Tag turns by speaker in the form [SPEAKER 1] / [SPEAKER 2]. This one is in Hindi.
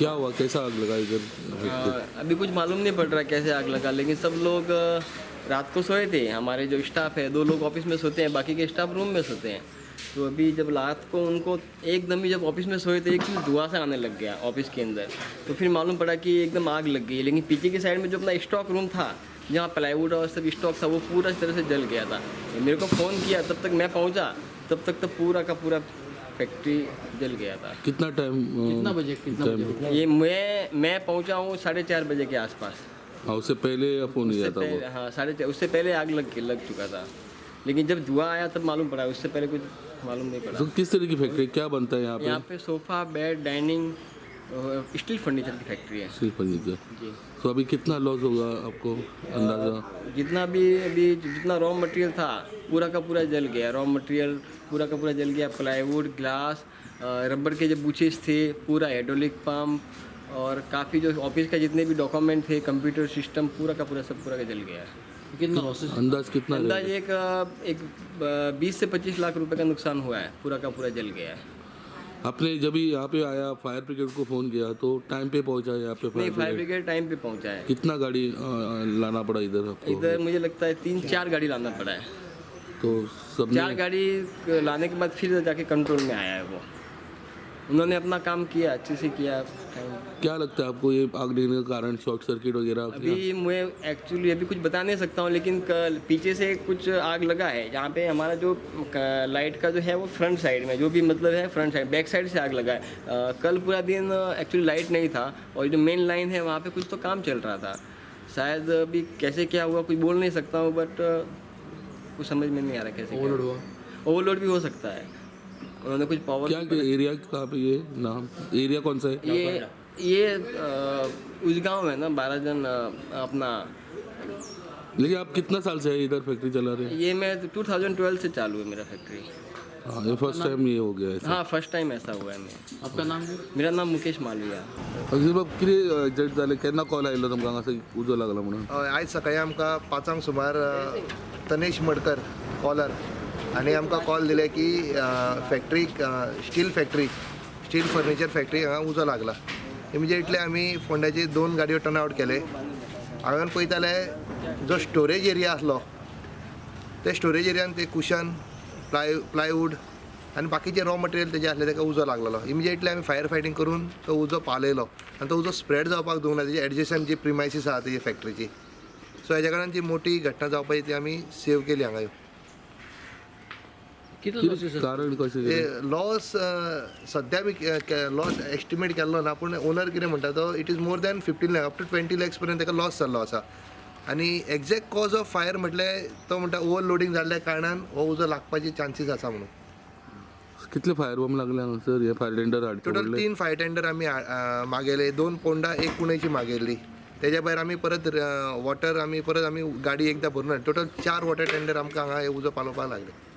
[SPEAKER 1] क्या हुआ, कैसा आग लगा इधर?
[SPEAKER 2] अभी कुछ मालूम नहीं पड़ रहा कैसे आग लगा, लेकिन सब लोग रात को सोए थे। हमारे जो स्टाफ है 2 लोग ऑफिस में सोते हैं, बाकी के स्टाफ रूम में सोते हैं। तो अभी जब रात को उनको एकदम ही जब ऑफिस में सोए थे, एकदम धुआं सा आने लग गया ऑफिस के अंदर। तो फिर मालूम पड़ा कि एकदम आग लग गई। लेकिन पीछे की साइड में जो अपना स्टॉक रूम था, जहाँ प्लाईवुड और सब स्टॉक था, वो पूरा इस तरह से जल गया था। मेरे को फ़ोन किया, तब तक मैं पहुँचा, तब तक तो पूरा का पूरा फैक्ट्री जल गया था।
[SPEAKER 1] कितना टाइम?
[SPEAKER 3] कितना बजे
[SPEAKER 2] ये मैं पहुँचा हूँ 4:30 बजे के आसपास।
[SPEAKER 1] हाँ, उससे पहले फोन किया था वो?
[SPEAKER 2] हाँ 4:30, उससे पहले आग लग चुका था। लेकिन जब धुआं आया तब मालूम पड़ा, उससे पहले कुछ मालूम नहीं पड़ा।
[SPEAKER 1] तो किस तरह की फैक्ट्री, क्या बनता है यहाँ पे?
[SPEAKER 2] यहाँ पे sofa, bed, dining, steel furniture की फैक्ट्री है।
[SPEAKER 1] सिर्फ फर्नीचर।
[SPEAKER 2] जी।
[SPEAKER 1] तो अभी कितना लॉस होगा आपको अंदाज़ा?
[SPEAKER 2] जितना भी अभी जितना रॉ मटेरियल था पूरा का पूरा जल गया। रॉ मटेरियल पूरा का पूरा जल गया। प्लाईवुड, ग्लास, रबर के जो बुचेस थे, पूरा हाइड्रोलिक पंप और काफ़ी जो ऑफिस का जितने भी डॉक्यूमेंट थे, कंप्यूटर सिस्टम, पूरा का पूरा सब पूरा का जल गया।
[SPEAKER 3] कितना लॉसेस?
[SPEAKER 1] अंदाज कितना
[SPEAKER 2] अंदाज
[SPEAKER 1] रहेगा?
[SPEAKER 2] एक 20 से 25 लाख रुपए का नुकसान हुआ है। पूरा का पूरा जल गया है।
[SPEAKER 1] आपने जब भी यहाँ पे आया, फायर ब्रिगेड को फ़ोन किया तो टाइम पे पहुँचा यहाँ पे?
[SPEAKER 2] नहीं, फायर ब्रिगेड टाइम पे पहुंचा है।
[SPEAKER 1] कितना गाड़ी लाना पड़ा इधर आपको?
[SPEAKER 2] इधर मुझे लगता है 3-4 गाड़ी लाना पड़ा है।
[SPEAKER 1] तो सब
[SPEAKER 2] 4 गाड़ी लाने के बाद फिर जाके कंट्रोल में आया है वो। उन्होंने अपना काम किया, अच्छे से किया।
[SPEAKER 1] क्या लगता है आपको, ये आग लगने का कारण शॉर्ट सर्किट वगैरह?
[SPEAKER 2] अभी मैं एक्चुअली अभी कुछ बता नहीं सकता हूँ, लेकिन पीछे से कुछ आग लगा है। जहाँ पे हमारा जो लाइट का जो है वो फ्रंट साइड में, जो भी मतलब है फ्रंट साइड, बैक साइड से आग लगा है। कल पूरा दिन एक्चुअली लाइट नहीं था और जो मेन लाइन है वहाँ पे कुछ तो काम चल रहा था। शायद अभी कैसे क्या हुआ कुछ बोल नहीं सकता हूँ, बट कुछ समझ में नहीं आ रहा कैसे
[SPEAKER 3] ओवरलोड हुआ?
[SPEAKER 2] ओवरलोड भी हो सकता है। उन्होंने कुछ पावर
[SPEAKER 1] क्या एरिया कहाँ पे, ये नाम एरिया कौन सा है?
[SPEAKER 2] ये उस गांव है ना 12 जन अपना।
[SPEAKER 1] लेकिन आप कितना साल से है इधर फैक्ट्री चला रहे हैं?
[SPEAKER 2] ये मैं 2012 से चालू है मेरा फैक्ट्री।
[SPEAKER 1] हाँ, ये फर्स्ट टाइम ये हो गया है?
[SPEAKER 2] हाँ, फर्स्ट टाइम ऐसा हुआ है। मैं
[SPEAKER 3] आपका नाम?
[SPEAKER 2] मेरा नाम मुकेश मालविया।
[SPEAKER 1] अगदी बाब कितें एक्झॅक्ट जालें, केन्ना कॉल आयलो तुमकां हांगासर उजो लागला म्हणून?
[SPEAKER 4] आयज सकाळीं आमकां 5 सुमार तनेश मडकर कॉलर आनी आमकां कॉल दिले की फॅक्ट्रीक स्टील फर्निचर फॅक्ट्री हांगा उजो लागला. इमिजिएटली आमी फोंड्याची 2 गाडयो टर्न आवट केले. हांवें पळयताले जो स्टोरेज एरिया आसलो ते स्टोरेज एरियान ते कुशन, प्लायवूड आनी बाकीचे रॉ मटेरियल तेजे आसले ताका उजो लागलेलो. इमिजिएटली आमी फायर फायटींग करून तो उजो पालयलो आनी तो उजो स्प्रेड जावपाक दिवंक ना. तेजे एडजस्टंट जी प्रिमायसीस आसा तेजी फॅक्ट्रीची. सो हेज्या कारणान जी मोठी घटना जावपाची ती आमी सेव केली हांगा.
[SPEAKER 1] कारण कशें?
[SPEAKER 4] लॉस सद्या बी लॉस एस्टिमेट केल्लो ना, पूण ओनर कितें म्हणटा तो it is more than 15 lakh up to 20 lakhs पर्यंत ताका लॉस जाल्लो आसा. आनी एक्झॅक्ट कॉज ऑफ फायर म्हटल्यार तो म्हणटा ओवरलोडिंग जाल्ल्या कारणान हो उजो लागपाची चान्सीस आसा म्हणून.
[SPEAKER 1] कितले फायर बॉम्ब लागले हांगासर? हे फायर टेंडर हाडचे
[SPEAKER 4] टोटल 3 फायर टेंडर आमी मागयले. 2 पोंडा 1 कुणेची मागयल्ली. तेज्या भायर आमी परत वॉटर आमी गाडी एकदां भरून टोटल 4 वॉटर टेंडर आमकां हांगा हे उजो पालोवपाक लागले.